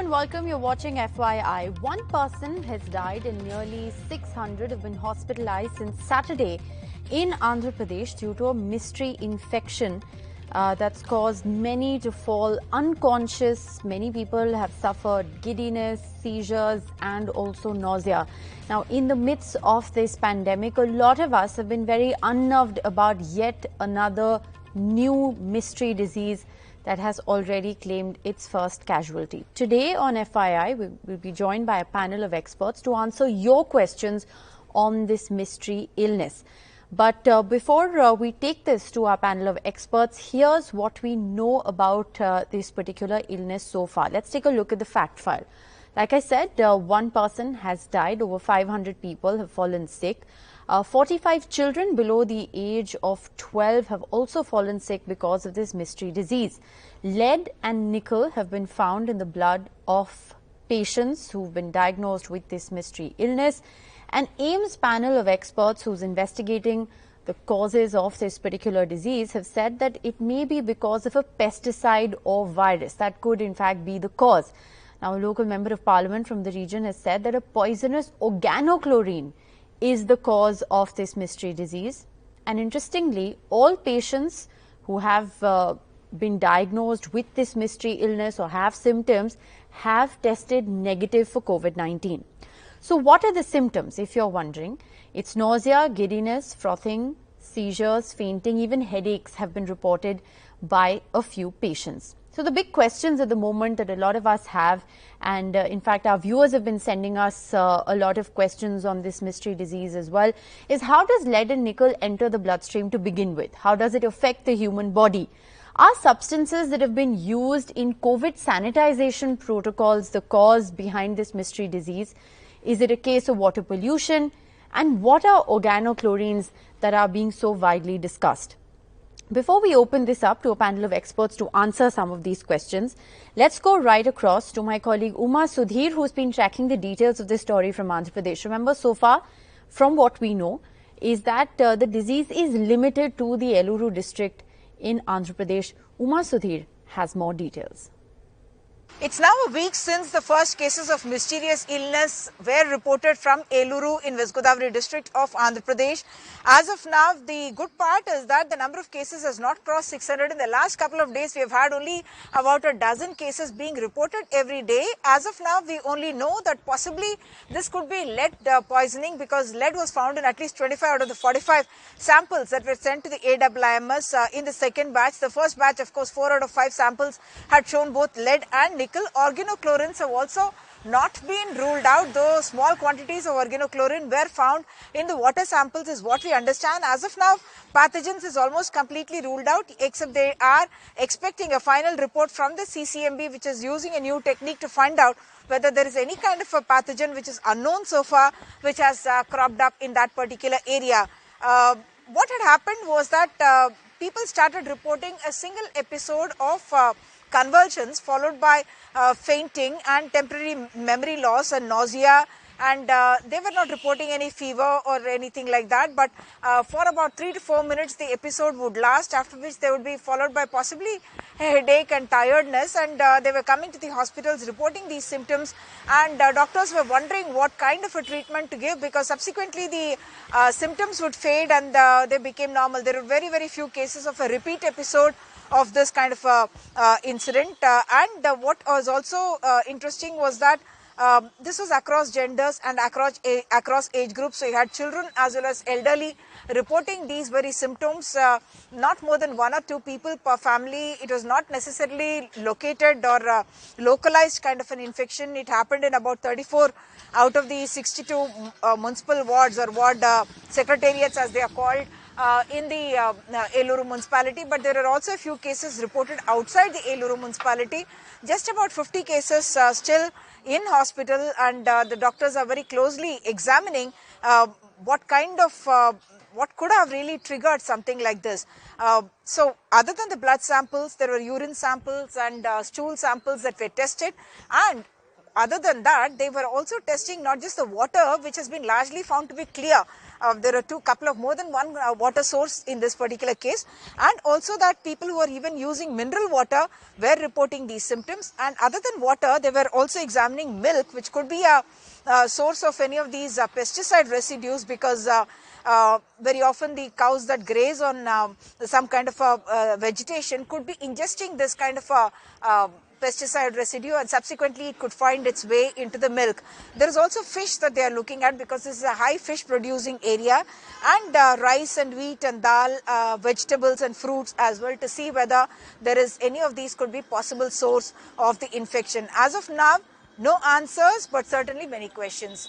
and welcome. You're watching FYI. One person has died and nearly 600 have been hospitalized since Saturday in Andhra Pradesh due to a mystery infection that's caused many to fall unconscious. Many people have suffered giddiness, seizures and also nausea. Now, in the midst of this pandemic, a lot of us have been very unnerved about yet another new mystery disease that has already claimed its first casualty. Today on FYI, we will be joined by a panel of experts to answer your questions on this mystery illness. But before we take this to our panel of experts, here's what we know about this particular illness so far. Let's take a look at the fact file. Like I said, one person has died, over 500 people have fallen sick. 45 children below the age of 12 have also fallen sick because of this mystery disease. Lead and nickel have been found in the blood of patients who've been diagnosed with this mystery illness. An AIIMS panel of experts who's investigating the causes of this particular disease have said that it may be because of a pesticide or virus. That could in fact be the cause. Now, a local member of parliament from the region has said that a poisonous organochlorine is the cause of this mystery disease. And interestingly, all patients who have been diagnosed with this mystery illness or have symptoms have tested negative for COVID-19. So what are the symptoms, if you're wondering? It's nausea, giddiness, frothing, seizures, fainting, even headaches have been reported by a few patients. So the big questions at the moment that a lot of us have, and in fact our viewers have been sending us a lot of questions on this mystery disease as well, is how does lead and nickel enter the bloodstream to begin with? How does it affect the human body? Are substances that have been used in COVID sanitization protocols the cause behind this mystery disease? Is it a case of water pollution? And what are organochlorines that are being so widely discussed? Before we open this up to a panel of experts to answer some of these questions, let's go right across to my colleague Uma Sudhir, who's been tracking the details of this story from Andhra Pradesh. Remember, so far, from what we know, is that the disease is limited to the Eluru district in Andhra Pradesh. Uma Sudhir has more details. It's now a week since the first cases of mysterious illness were reported from Eluru in West Godavari district of Andhra Pradesh. As of now, the good part is that the number of cases has not crossed 600. In the last couple of days, we have had only about a dozen cases being reported every day. As of now, we only know that possibly this could be lead poisoning because lead was found in at least 25 out of the 45 samples that were sent to the AWIMS in the second batch. The first batch, of course, 4 out of 5 samples had shown both lead and nickel. Organochlorines have also not been ruled out, though small quantities of organochlorine were found in the water samples is what we understand. As of now, pathogens is almost completely ruled out, except they are expecting a final report from the CCMB, which is using a new technique to find out whether there is any kind of a pathogen which is unknown so far, which has cropped up in that particular area. What had happened was that people started reporting a single episode of convulsions followed by fainting and temporary memory loss and nausea, and they were not reporting any fever or anything like that, but for about 3 to 4 minutes the episode would last, after which they would be followed by possibly a headache and tiredness, and they were coming to the hospitals reporting these symptoms, and doctors were wondering what kind of a treatment to give, because subsequently the symptoms would fade and they became normal. There were very, very few cases of a repeat episode of this kind of incident, and what was also interesting was that this was across genders and across age groups. So you had children as well as elderly reporting these very symptoms, not more than 1 or 2 people per family. It was not necessarily located or localized kind of an infection. It happened in about 34 out of the 62 municipal wards or ward secretariats as they are called in the Eluru municipality, but there are also a few cases reported outside the Eluru municipality. Just about 50 cases still in hospital, and the doctors are very closely examining what kind of what could have really triggered something like this. So other than the blood samples, there were urine samples and stool samples that were tested, and other than that, they were also testing not just the water, which has been largely found to be clear, there are more than one water source in this particular case, and also that people who are even using mineral water were reporting these symptoms. And other than water, they were also examining milk, which could be a source of any of these pesticide residues, because very often the cows that graze on some kind of vegetation could be ingesting this kind of pesticide residue, and subsequently it could find its way into the milk. There is also fish that they are looking at, because this is a high fish producing area, and rice and wheat and dal, vegetables and fruits as well, to see whether there is any of these could be possible source of the infection. As of now, no answers, but certainly many questions.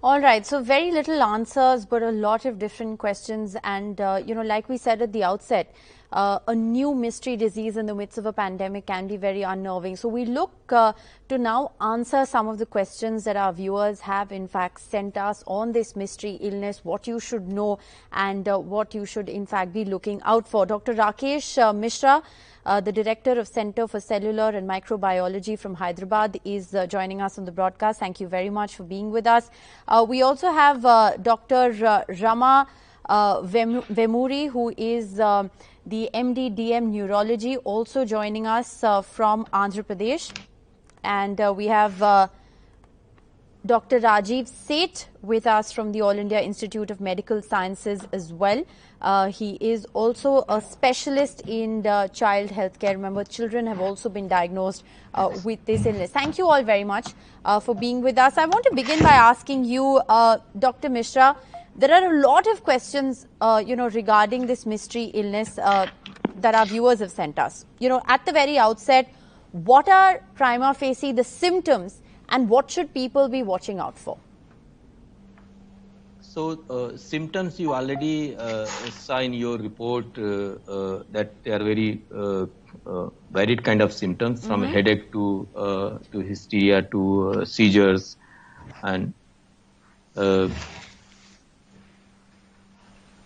All right, so very little answers, but a lot of different questions. And, like we said at the outset, a new mystery disease in the midst of a pandemic can be very unnerving. So we look to now answer some of the questions that our viewers have in fact sent us on this mystery illness, what you should know and what you should in fact be looking out for. Dr. Rakesh Mishra, the Director of Center for Cellular and Microbiology from Hyderabad, is joining us on the broadcast. Thank you very much for being with us. We also have Dr. Rama Vemuri, who is the MD DM Neurology, also joining us from Andhra Pradesh. And we have Dr. Rajiv Seth with us from the All India Institute of Medical Sciences as well. He is also a specialist in child healthcare. Remember, children have also been diagnosed with this illness. Thank you all very much for being with us. I want to begin by asking you, Dr. Mishra, there are a lot of questions, regarding this mystery illness that our viewers have sent us. At the very outset, what are prima facie the symptoms and what should people be watching out for? So, symptoms you already saw in your report that they are very varied kind of symptoms, from headache to hysteria to seizures, and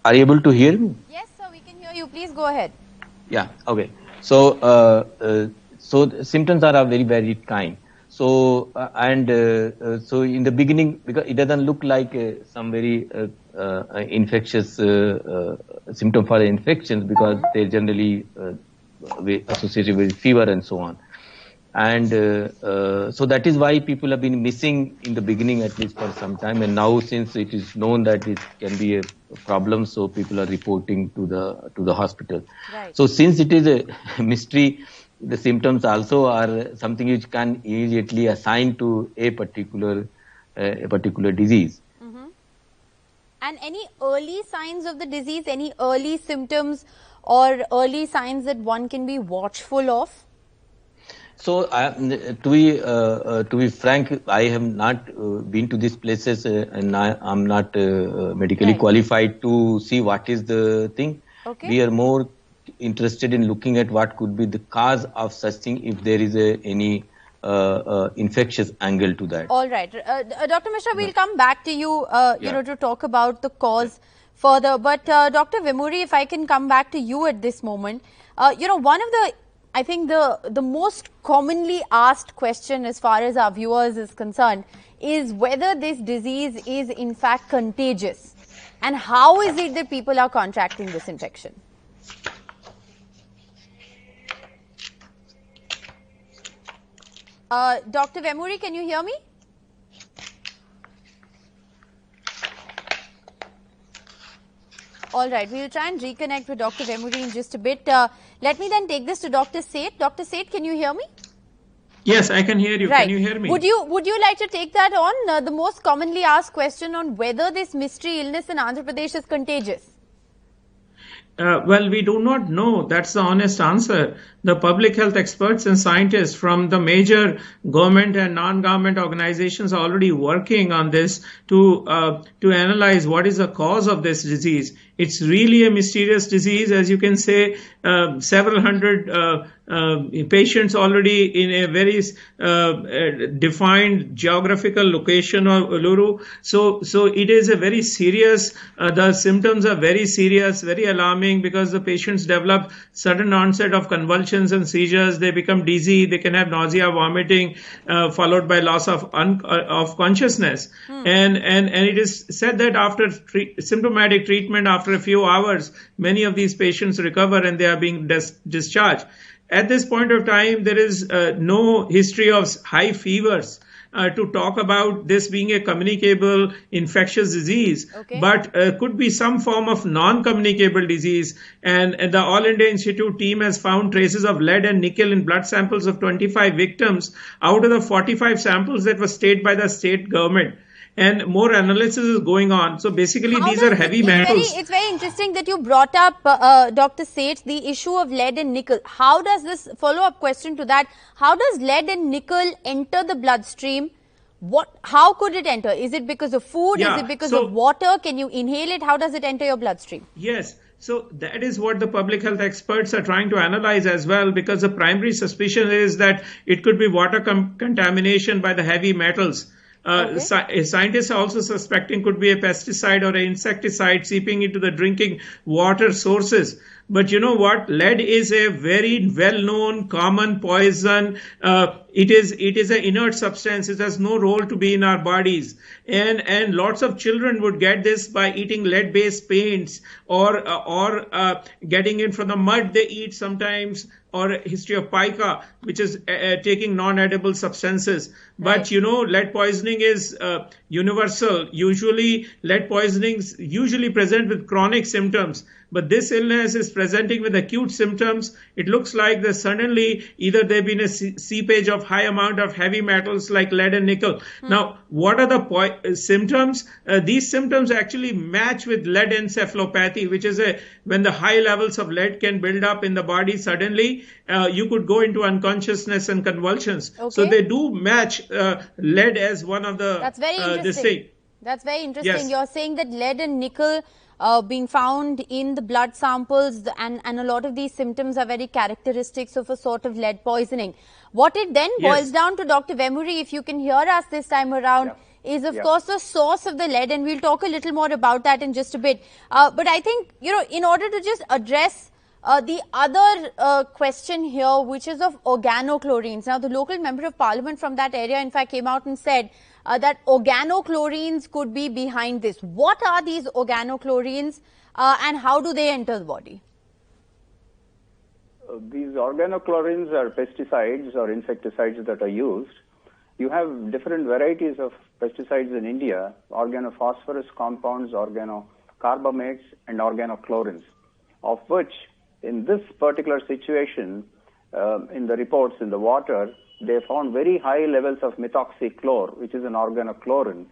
are you able to hear me? Yes, sir, we can hear you. Please go ahead. Yeah. Okay. So, so the symptoms are of very varied kind. So so in the beginning, because it doesn't look like some very infectious symptom for the infections, because they're generally associated with fever and so on. And so that is why people have been missing in the beginning, at least for some time. And now, since it is known that it can be a problem, so people are reporting to the hospital. Right. So since it is a mystery, the symptoms also are something which can immediately assign to a particular disease. And any early signs of the disease, any early symptoms or early signs that one can be watchful of? So, to be frank, I have not been to these places, and I'm not medically qualified to see what is the thing. Okay. We are more interested in looking at what could be the cause of such thing, if there is any infectious angle to that. All right. Dr. Mishra, we'll come back to you, to talk about the cause further. But Dr. Vemuri, if I can come back to you at this moment, one of the, I think the most commonly asked question as far as our viewers is concerned is whether this disease is in fact contagious, and how is it that people are contracting this infection? Dr. Vemuri, can you hear me? All right, we will try and reconnect with Dr. Vemuri in just a bit. Let me then take this to Dr. Seth. Dr. Seth, can you hear me? Yes, I can hear you. Right. Can you hear me? Would you like to take that on, the most commonly asked question on whether this mystery illness in Andhra Pradesh is contagious? Well, we do not know. That's the honest answer. The public health experts and scientists from the major government and non-government organizations are already working on this to analyze what is the cause of this disease. It's really a mysterious disease. As you can say, several hundred patients already in a very defined geographical location of Uluru. So it is a very serious, the symptoms are very serious, very alarming, because the patients develop sudden onset of convulsions and seizures. They become dizzy, they can have nausea, vomiting, followed by loss of consciousness. And it is said that after symptomatic treatment, after a few hours, many of these patients recover and they are being discharged. At this point of time, there is no history of high fevers to talk about this being a communicable infectious disease, but could be some form of non-communicable disease. And the All India Institute team has found traces of lead and nickel in blood samples of 25 victims out of the 45 samples that were stayed by the state government. And more analysis is going on. So basically, these are heavy metals. It's very interesting that you brought up, Dr. Seth, the issue of lead and nickel. How does this, follow-up question to that, how does lead and nickel enter the bloodstream? How could it enter? Is it because of food? Yeah, is it because of water? Can you inhale it? How does it enter your bloodstream? Yes. So that is what the public health experts are trying to analyze as well, because the primary suspicion is that it could be water contamination by the heavy metals. Scientists are also suspecting could be a pesticide or an insecticide seeping into the drinking water sources. But you know what? Lead is a very well-known common poison. It is an inert substance. It has no role to be in our bodies. And lots of children would get this by eating lead-based paints or getting it from the mud they eat sometimes, or a history of pica, which is taking non-edible substances. But you know, lead poisoning is universal. Usually, lead poisonings usually present with chronic symptoms. But this illness is presenting with acute symptoms. It looks like there's suddenly either there's been a seepage of high amount of heavy metals like lead and nickel. Now, what are the symptoms? These symptoms actually match with lead encephalopathy, which is when the high levels of lead can build up in the body suddenly, you could go into unconsciousness and convulsions. So they do match lead as one of the... That's very interesting. That's very interesting. Yes. You're saying that lead and nickel being found in the blood samples, and a lot of these symptoms are very characteristics of a sort of lead poisoning. What it then boils down to, Dr. Vemuri, if you can hear us this time around, is of course the source of the lead, and we'll talk a little more about that in just a bit. But I think, you know, in order to just address the other question here, which is of organochlorines. Now, the local member of parliament from that area, in fact, came out and said that organochlorines could be behind this. What are these organochlorines and how do they enter the body? These organochlorines are pesticides or insecticides that are used. You have different varieties of pesticides in India: organophosphorus compounds, organocarbamates, and organochlorines, of which in this particular situation, in the reports in the water, they found very high levels of methoxychlor, which is an organochlorine.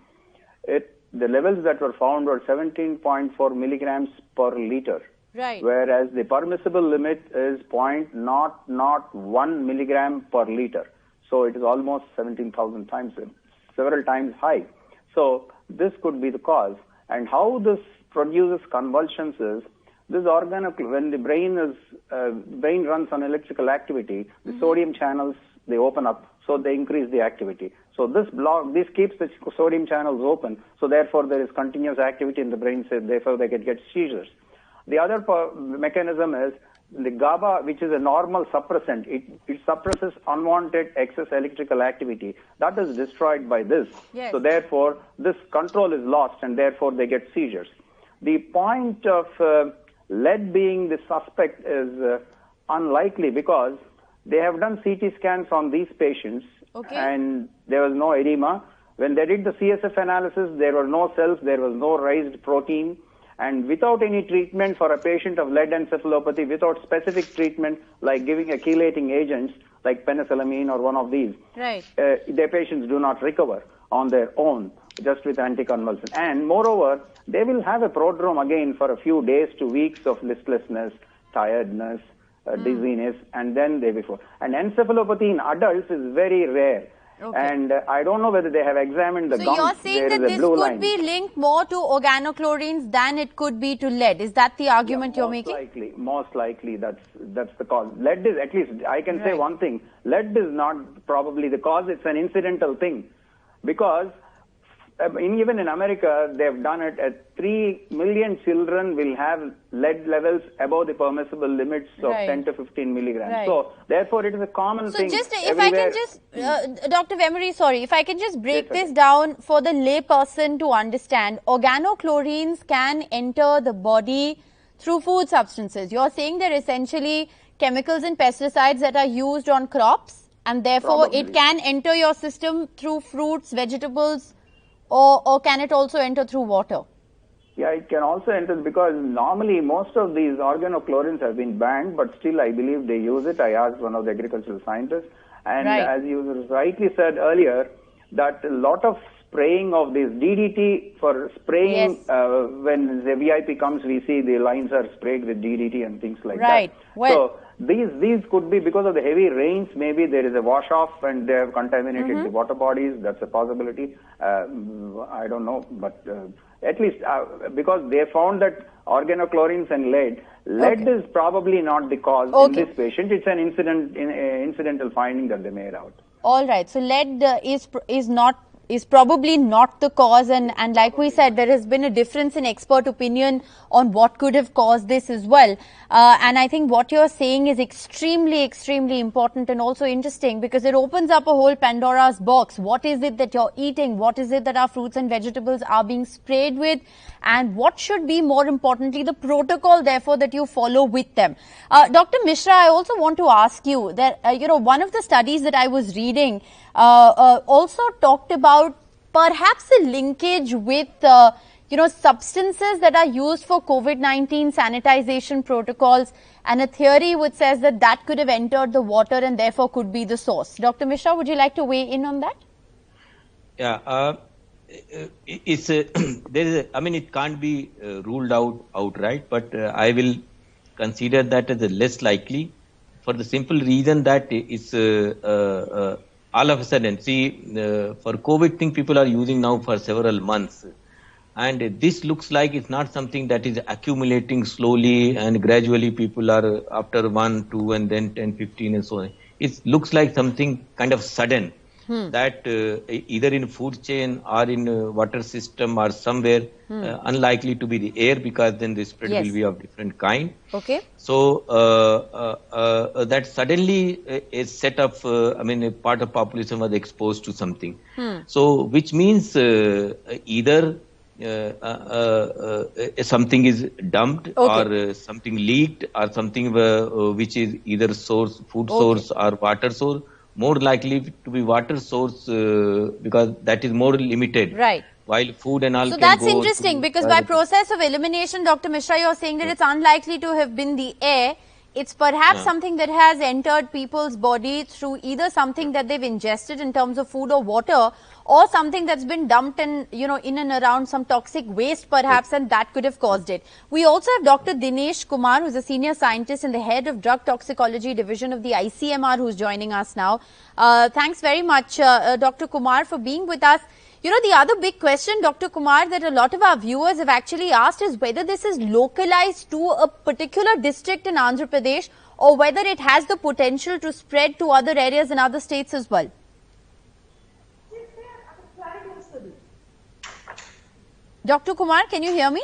The levels that were found were 17.4 milligrams per liter. Right. Whereas the permissible limit is 0.001 milligram per liter. So it is almost 17,000 times, several times high. So this could be the cause. And how this produces convulsions is, this when the brain runs on electrical activity, the sodium channels, they open up, so they increase the activity. So this keeps the sodium channels open, so therefore there is continuous activity in the brain, so therefore they can get seizures. The other mechanism is the GABA, which is a normal suppressant. It suppresses unwanted excess electrical activity. That is destroyed by this. Yes. So therefore this control is lost, and therefore they get seizures. The point of lead being the suspect is unlikely, because they have done CT scans on these patients and there was no edema. When they did the CSF analysis, there were no cells, there was no raised protein, and without any treatment for a patient of lead encephalopathy, without specific treatment like giving a chelating agents like penicillamine or one of these, their patients do not recover on their own just with anticonvulsant. And moreover, they will have a prodrome again for a few days to weeks of listlessness, tiredness, dizziness, and then they before. And encephalopathy in adults is very rare. And I don't know whether they have examined the So gums. you're saying There that is a this blue could line. be linked more to organochlorines than it could be to lead. Is that the argument you're making? Most likely that's the cause. Lead is, at least I can say one thing, lead is not probably the cause, it's an incidental thing. Because even in America, they've done it at 3 million children will have lead levels above the permissible limits of 10 to 15 milligrams. So therefore it is a common thing. So just if everywhere. I can just, Dr. Vemory, sorry, if I can just break this down for the lay person to understand, organochlorines can enter the body through food substances. You're saying they're essentially chemicals and pesticides that are used on crops, and therefore it can enter your system through fruits, vegetables, or can it also enter through water? Yeah, it can also enter, because normally most of these organochlorines have been banned, but still I believe they use it. I asked one of the agricultural scientists, and as you rightly said earlier, that a lot of spraying of this DDT for spraying, when the VIP comes, we see the lines are sprayed with DDT and things like that. So these could be because of the heavy rains. Maybe there is a wash off and they have contaminated the water bodies. That's a possibility. I don't know, but at least because they found that organochlorines and lead is probably not the cause in this patient. It's an incidental finding that they made out. All right. So lead is probably not the cause, and like we said, there has been a difference in expert opinion on what could have caused this as well. And I think what you're saying is extremely, extremely important and also interesting, because it opens up a whole Pandora's box. What is it that you're eating? What is it that our fruits and vegetables are being sprayed with? And what should be, more importantly, the protocol, therefore, that you follow with them? Dr. Mishra, I also want to ask you that, one of the studies that I was reading also talked about perhaps a linkage with, substances that are used for COVID-19 sanitization protocols, and a theory which says that that could have entered the water and therefore could be the source. Dr. Mishra, would you like to weigh in on that? Yeah, it can't be ruled out outright, but I will consider that as less likely, for the simple reason that it's all of a sudden, for COVID thing, people are using now for several months. And this looks like it's not something that is accumulating slowly and gradually people are after 1, 2 and then 10, 15 and so on. It looks like something kind of sudden that either in food chain or in water system or somewhere unlikely to be the air, because then the spread will be of different kind. So that suddenly a set of, a part of population was exposed to something. So which means either something is dumped or something leaked or something which is either food source or water source. More likely to be water source because that is more limited. While food and all. So that's interesting, because by process of elimination, Dr. Mishra, you're saying that it's unlikely to have been the air. It's perhaps something that has entered people's body through either something that they've ingested in terms of food or water, or something that's been dumped in, in and around some toxic waste perhaps, and that could have caused it. We also have Dr. Dinesh Kumar, who's a senior scientist and the head of drug toxicology division of the ICMR, who's joining us now. Thanks very much, Dr. Kumar, for being with us. The other big question, Dr. Kumar, that a lot of our viewers have actually asked is whether this is localized to a particular district in Andhra Pradesh, or whether it has the potential to spread to other areas in other states as well. Dr. Kumar, can you hear me?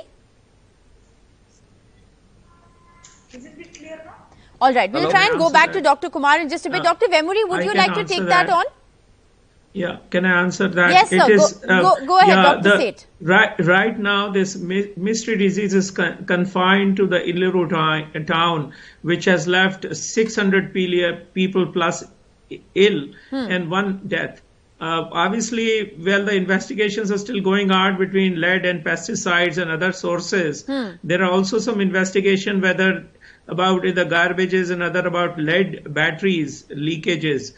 Is it clear now? All right, we'll try and go back to Dr. Kumar in just a bit. Dr. Vemory, would you like to take that on? Yeah, can I answer that? Yes, sir. Go ahead, Dr. Seth. Right now, this mystery disease is confined to the Illiru town, which has left 600 people plus ill and 1 death. Obviously, the investigations are still going on between lead and pesticides and other sources. There are also some investigation whether about the garbages and other about lead batteries leakages.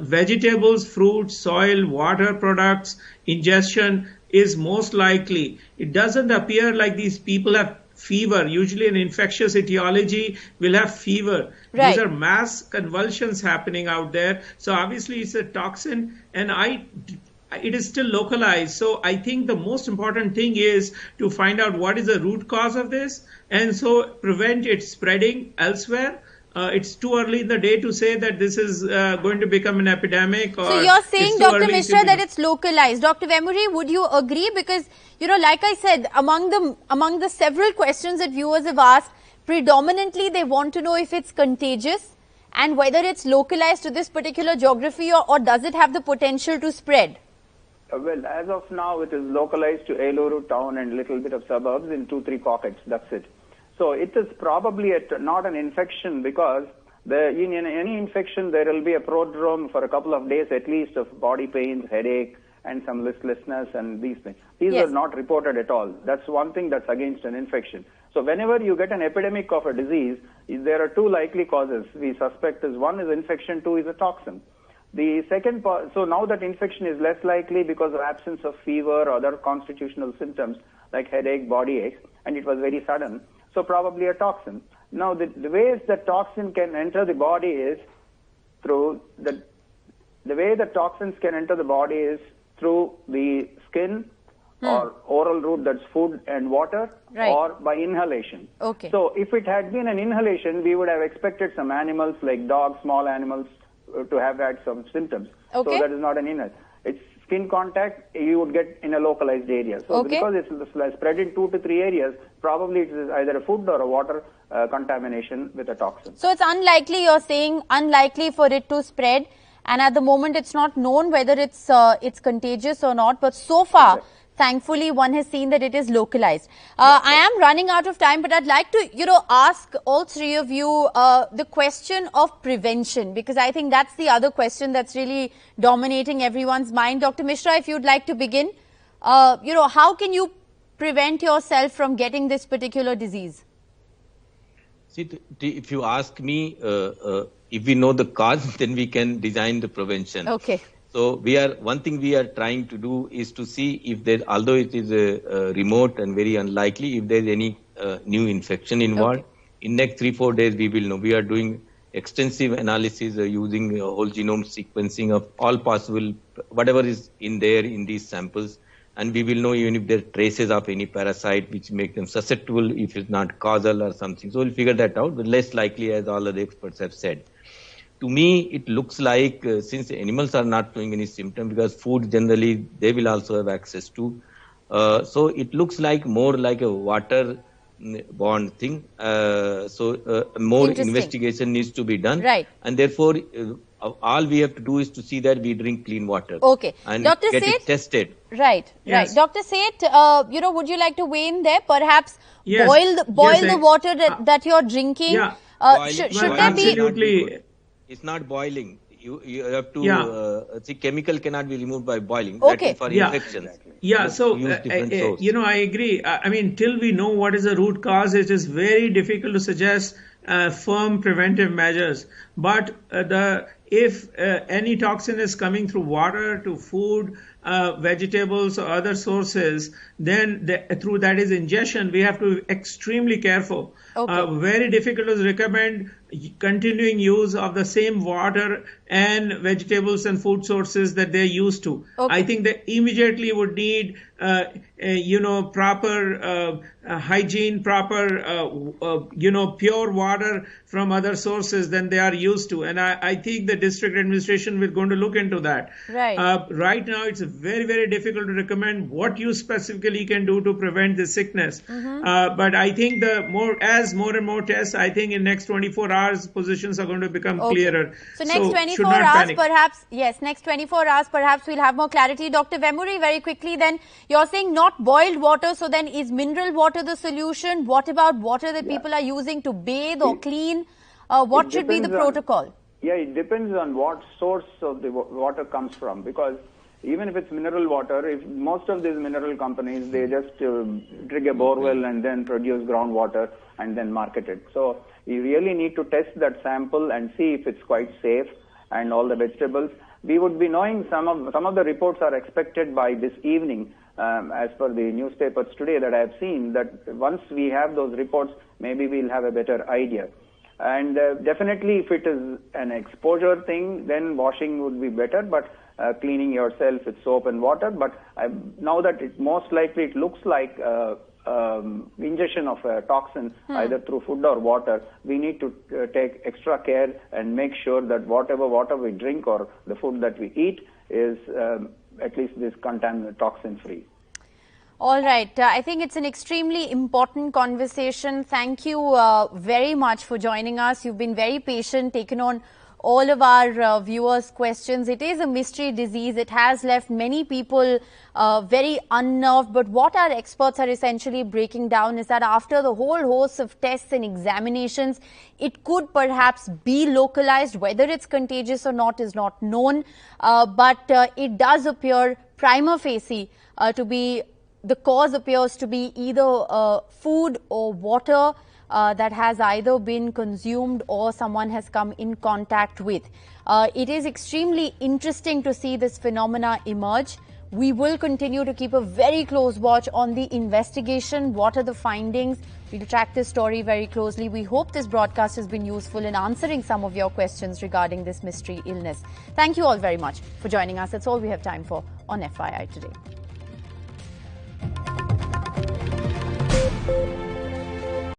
Vegetables, fruits, soil, water products, ingestion is most likely. It doesn't appear like these people have fever. Usually an infectious etiology will have fever. Right. These are mass convulsions happening out there. So obviously it's a toxin, and it is still localized. So I think the most important thing is to find out what is the root cause of this, and so prevent it spreading elsewhere. It's too early in the day to say that this is going to become an epidemic. So you're saying, Dr. Mishra, that it's localized. Dr. Vemuri, would you agree? Because, you know, like I said, among the several questions that viewers have asked, predominantly they want to know if it's contagious and whether it's localized to this particular geography, or does it have the potential to spread? Well, as of now, it is localized to Eluru town and little bit of suburbs in 2-3 pockets. That's it. So it is probably not an infection, because in any infection there will be a prodrome for a couple of days at least of body pains, headache, and some listlessness and these things. These Yes. are not reported at all. That's one thing that's against an infection. So whenever you get an epidemic of a disease, there are two likely causes we suspect. One is infection, two is a toxin. The second part, so now that infection is less likely because of absence of fever or other constitutional symptoms like headache, body aches, and it was very sudden. So probably a toxin. Now the ways that toxin can enter the body is through the way that toxins can enter the body is through the skin or oral route, that's food and water, Right. or by inhalation. Okay. So if it had been an inhalation, we would have expected some animals like dogs, small animals, to have had some symptoms. Okay. So that is not an inhale. It's skin contact you would get in a localized area. So Okay. because it's spread in 2 to 3 areas, probably it is either a food or a water contamination with a toxin. So it's unlikely, you're saying, unlikely for it to spread, and at the moment it's not known whether it's contagious or not, but so far, Okay. thankfully, one has seen that it is localized. I am running out of time, but I'd like to, ask all three of you the question of prevention, because I think that's the other question that's really dominating everyone's mind. Dr. Mishra, if you'd like to begin, how can you prevent yourself from getting this particular disease? See, if you ask me, if we know the cause, then we can design the prevention. Okay. So one thing we are trying to do is to see if there, although it is remote and very unlikely, if there is any new infection involved. Okay. In next 3-4 days, we will know. We are doing extensive analysis using whole genome sequencing of all possible, whatever is in there in these samples. And we will know even if there are traces of any parasite which make them susceptible, if it's not causal or something. So we'll figure that out, but less likely, as all other experts have said. To me, it looks like since animals are not showing any symptom, because food generally they will also have access to. So it looks like more like a water-borne thing. More Interesting. investigation needs to be done. Right. And therefore, all we have to do is to see that we drink clean water. Okay. And Dr. get Seth? it tested. Right, Yes. right. Dr. Seth, would you like to weigh in there? Perhaps Yes. boil Yes, the water that you're drinking. Yeah. Should Boiling- there be? Absolutely. It's not boiling. You have to Yeah. see, chemical cannot be removed by boiling. Okay. That is for Yeah. infections. Yeah, so, use different source. I agree. I mean, till we know what is the root cause, it is very difficult to suggest firm preventive measures. But if any toxin is coming through water, to food, vegetables or other sources, then through that is ingestion, we have to be extremely careful. Okay. Very difficult to recommend continuing use of the same water and vegetables and food sources that they're used to. Okay. I think they immediately would need, proper hygiene, proper, pure water from other sources than they are used to. And I think the district administration will going to look into that. Right. Right now, it's very, very difficult to recommend what you specifically can do to prevent this sickness. But I think as more and more tests, I think in next 24 hours, positions are going to become clearer. So next should 24 not hours, panic. perhaps, yes, next 24 hours, perhaps we'll have more clarity. Dr. Vemuri, very quickly then, you're saying not boiled water, so then is mineral water the solution? What about water that people are using to bathe or clean? What It should be the depends on- protocol? Yeah, it depends on what source of the water comes from, because even if it's mineral water, if most of these mineral companies, they just dig a borewell and then produce groundwater and then market it. So you really need to test that sample and see if it's quite safe and all the vegetables. We would be knowing some of the reports are expected by this evening. as per the newspapers today that I have seen, that once we have those reports, maybe we'll have a better idea. And definitely if it is an exposure thing, then washing would be better, but cleaning yourself with soap and water. But now that it most likely it looks like ingestion of a toxin either through food or water, we need to take extra care and make sure that whatever water we drink or the food that we eat is at least this toxin free. All right. I think it's an extremely important conversation. Thank you very much for joining us. You've been very patient, taken on all of our viewers' questions. It is a mystery disease. It has left many people very unnerved. But what our experts are essentially breaking down is that after the whole host of tests and examinations, it could perhaps be localized. Whether it's contagious or not is not known. But it does appear prima facie to be, the cause appears to be either food or water that has either been consumed or someone has come in contact with. It is extremely interesting to see this phenomena emerge. We will continue to keep a very close watch on the investigation. What are the findings? We'll track this story very closely. We hope this broadcast has been useful in answering some of your questions regarding this mystery illness. Thank you all very much for joining us. That's all we have time for on FYI today.